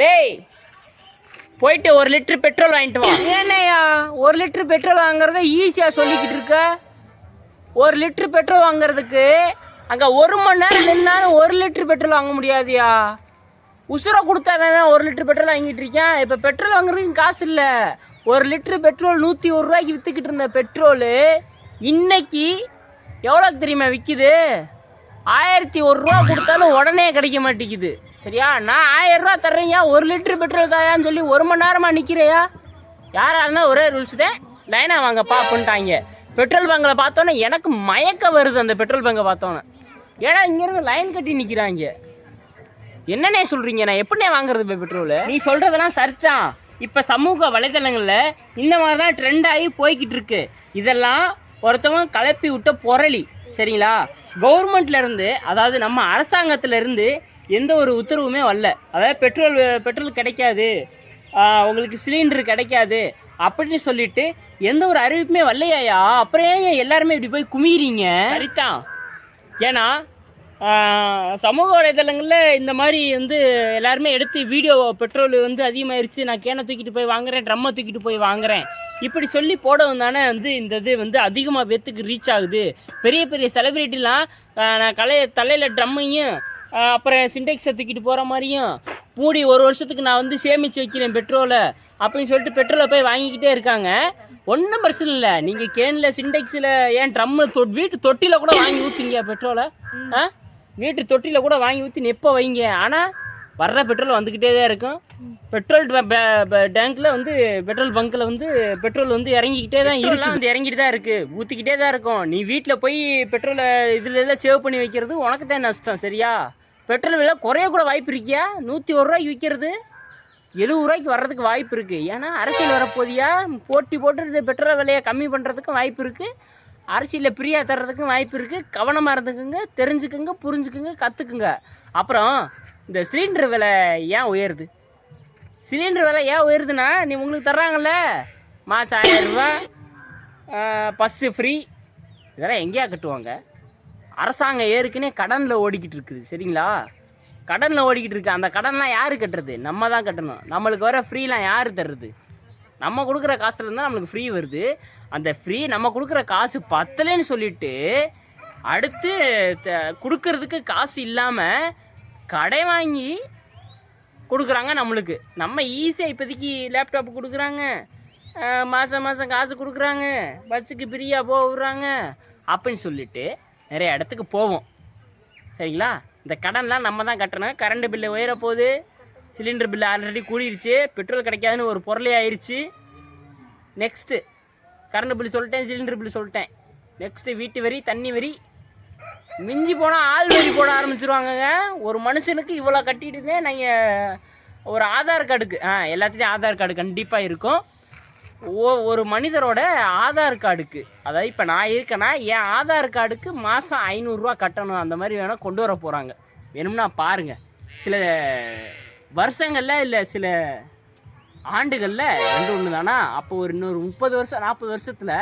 டேய் போயிட்டு 1 litre petrol வாங்கிட்டு வா. ஏன்னையா 1 லிட்டர் பெட்ரோல் வாங்குறத ஈஸியாக சொல்லிக்கிட்டு இருக்க? 1 லிட்டர் பெட்ரோல் வாங்குறதுக்கு அங்கே 1 மணி நேரம் நின்னாலும் 1 லிட்டர் பெட்ரோல் வாங்க முடியாதுயா. உசுரை கொடுத்தாவே 1 லிட்டர் பெட்ரோல் வாங்கிட்டு இருக்கேன். இப்போ பெட்ரோல் வாங்குறதுக்கு காசு இல்லை. 1 லிட்டர் பெட்ரோல் 101 ரூபாய்க்கு விற்றுக்கிட்டு இருந்த பெட்ரோலு இன்னைக்கு எவ்வளோ தெரியுமா விற்கிது? 1001 ரூபா கொடுத்தாலும் உடனே கிடைக்க மாட்டேங்குது. சரியா? நான் 1000 ரூபா தர்றேயா, 1 லிட்டர் பெட்ரோல் தாயான்னு சொல்லி 1 மணி நேரமாக நிற்கிறையா? யாராக இருந்தால் ஒரே ரூல்ஸ் தான், லைனாக வாங்கப்பா அப்படின்ட்டாங்க. பெட்ரோல் பங்கில் பார்த்தோன்னே எனக்கு மயக்க வருது அந்த பெட்ரோல் பங்கை பார்த்தோன்னே. ஏன்னா இங்கேருந்து லைன் கட்டி நிற்கிறாங்க. என்னன்னே சொல்கிறீங்க? நான் எப்படின்னே வாங்குறது இப்போ பெட்ரோலு? நீ சொல்கிறதெல்லாம் சரிதான். இப்போ சமூக வலைதளங்களில் இந்த மாதிரி தான் ட்ரெண்ட் ஆகி போய்கிட்டு இருக்கு. இதெல்லாம் ஒருத்தவங்க கலப்பி விட்ட பொருளி. சரிங்களா? கவர்மெண்ட்லேருந்து, அதாவது நம்ம அரசாங்கத்திலேருந்து எந்த ஒரு உத்தரவுமே வரல. அதாவது பெட்ரோல் கிடைக்காது, உங்களுக்கு சிலிண்டர் கிடைக்காது அப்படின்னு சொல்லிட்டு எந்த ஒரு அறிவிப்புமே வரலையா? அப்புறம் ஏன் எல்லாருமே இப்படி போய் குமிறீங்க? சரிதான். ஏன்னா சமூக வலைதளங்களில் இந்த மாதிரி எல்லாருமே எடுத்து வீடியோ, பெட்ரோல் அதிகமாகிருச்சு, நான் கேனை தூக்கிட்டு போய் வாங்குறேன், ட்ரம்மை தூக்கிட்டு போய் வாங்குறேன் இப்படி சொல்லி போடவும் தானே இந்த இது அதிகமாக பேத்துக்கு ரீச் ஆகுது. பெரிய பெரிய செலிப்ரிட்டிலாம் நான் தலையில் ட்ரம்மையும் அப்புறம் சிண்டெக்ஸை தூக்கிட்டு போகிற மாதிரியும் மூடி 1 வருஷத்துக்கு நான் சேமித்து வைக்கிறேன் பெட்ரோலை அப்படின்னு சொல்லிட்டு பெட்ரோலை போய் வாங்கிக்கிட்டே இருக்காங்க. ஒன்றும் பிரச்சனை இல்லை. நீங்கள் கேனில், சிண்டெக்ஸில், ஏன் ட்ரம்மில், வீட்டு தொட்டியில் கூட வாங்கி ஊற்றுங்க பெட்ரோலை. வீட்டு தொட்டியில் கூட வாங்கி ஊற்றி நெப்ப வைங்க. ஆனால் வர்ற பெட்ரோல் வந்துக்கிட்டே தான் இருக்கும். பெட்ரோல் டேங்க்கில் பெட்ரோல் பங்க்கில் பெட்ரோல் இறங்கிக்கிட்டே தான் இருக்கு. இறங்கிட்டு தான் இருக்குது, ஊற்றிக்கிட்டே தான் இருக்கும். நீ வீட்டில் போய் பெட்ரோலை இதில் எல்லாம் சேவ் பண்ணி வைக்கிறது உனக்கு தான் நஷ்டம். சரியா? பெட்ரோல் விலை குறைய கூட வாய்ப்பு இருக்கியா? 101 ரூபாய்க்கு விற்கிறது 70 ரூபாய்க்கு வர்றதுக்கு வாய்ப்பு இருக்குது. ஏன்னா அரசியல் வரப்போதியா, போட்டி போட்டு பெட்ரோல் விலையை கம்மி பண்ணுறதுக்கும் வாய்ப்பு இருக்குது. அரசியலில் பிரியா தர்றதுக்கும் வாய்ப்பு இருக்குது. கவனமாக இருந்துக்குங்க, தெரிஞ்சுக்குங்க, புரிஞ்சுக்குங்க, கற்றுக்குங்க. அப்புறம் இந்த சிலிண்டர் விலை ஏன் உயருது? சிலிண்டர் விலை ஏன் உயருதுன்னா, நீ உங்களுக்கு தர்றாங்கல்ல மாதம் 1000 ரூபா, பஸ்ஸு ஃப்ரீ, இதெல்லாம் எங்கேயா கட்டுவாங்க? அரசாங்கம் ஏற்கனவே கடனில் ஓடிக்கிட்டு இருக்குது. சரிங்களா? கடனில் ஓடிக்கிட்டு இருக்கு. அந்த கடன்லாம் யார் கட்டுறது? நம்ம தான் கட்டணும். நம்மளுக்கு வர ஃப்ரீலாம் யார் தர்றது? நம்ம கொடுக்குற காசுல இருந்தால் நம்மளுக்கு ஃப்ரீ வருது. அந்த ஃப்ரீ நம்ம கொடுக்குற காசு பத்தலைன்னு சொல்லிட்டு அடுத்து கொடுக்கறதுக்கு காசு இல்லாமல் கடை வாங்கி கொடுக்குறாங்க நம்மளுக்கு. நம்ம ஈஸியாக இப்போதைக்கு லேப்டாப் கொடுக்குறாங்க, மாதம் மாதம் காசு கொடுக்குறாங்க, பஸ்ஸுக்கு ஃப்ரீயாக போக விட்றாங்க அப்படின்னு சொல்லிட்டு நிறைய இடத்துக்கு போவோம். சரிங்களா? இந்த கடன்லாம் நம்ம தான் கட்டணும். கரண்ட் பில்லு உயர போகுது, சிலிண்டர் பில்லு ஆல்ரெடி கூடிருச்சு, பெட்ரோல் கிடைக்காதுன்னு ஒரு பொருளே ஆயிடுச்சு. நெக்ஸ்ட்டு கரண்ட் பில்லு சொல்லிட்டேன், சிலிண்டர் பில்லு சொல்லிட்டேன். நெக்ஸ்ட்டு வீட்டு வரி, தண்ணி வரி, மிஞ்சி போனால் ஆள் வரி போட ஆரம்பிச்சிருவாங்கங்க. ஒரு மனுஷனுக்கு இவ்வளோ கட்டிட்டு நீங்கள் ஒரு ஆதார் கார்டுக்கு எல்லாத்துலேயும் ஆதார் கார்டு கண்டிப்பாக இருக்கும். ஒரு மனிதரோட ஆதார் கார்டுக்கு, அதாவது இப்போ நான் இருக்கேன்னா என் ஆதார் கார்டுக்கு மாதம் 500 ரூபா கட்டணும். அந்த மாதிரி வேணால் கொண்டு வர போகிறாங்க. வேணும்னா பாருங்கள். சில வருஷங்களில் இல்லை சில ஆண்டுகளில் 2 தானா, அப்போ ஒரு இன்னொரு 30 வருஷம் 40 வருஷத்தில்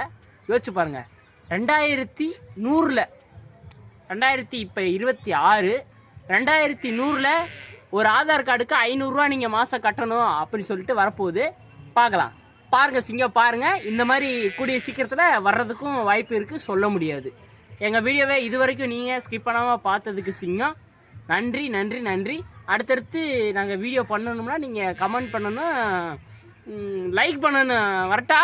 யோசிச்சு பாருங்கள். 2100 இப்போ 26, 2100 ஒரு ஆதார் கார்டுக்கு 500 ரூபா நீங்கள் மாதம் கட்டணும் அப்படின்னு சொல்லிட்டு வரப்போகுது. பார்க்கலாம். பாருங்கள் சிங்கம், பாருங்கள். இந்த மாதிரி கூடிய சீக்கிரத்தில் வர்றதுக்கும் வாய்ப்பு இருக்குது, சொல்ல முடியாது. எங்கள் வீடியோவை இது வரைக்கும் நீங்கள் ஸ்கிப் பண்ணாமல் பார்த்ததுக்கு சிங்கம் நன்றி நன்றி நன்றி. அடுத்தடுத்து நாங்கள் வீடியோ பண்ணணும்னா நீங்கள் கமெண்ட் பண்ணணும், லைக் பண்ணணும். வரட்டா?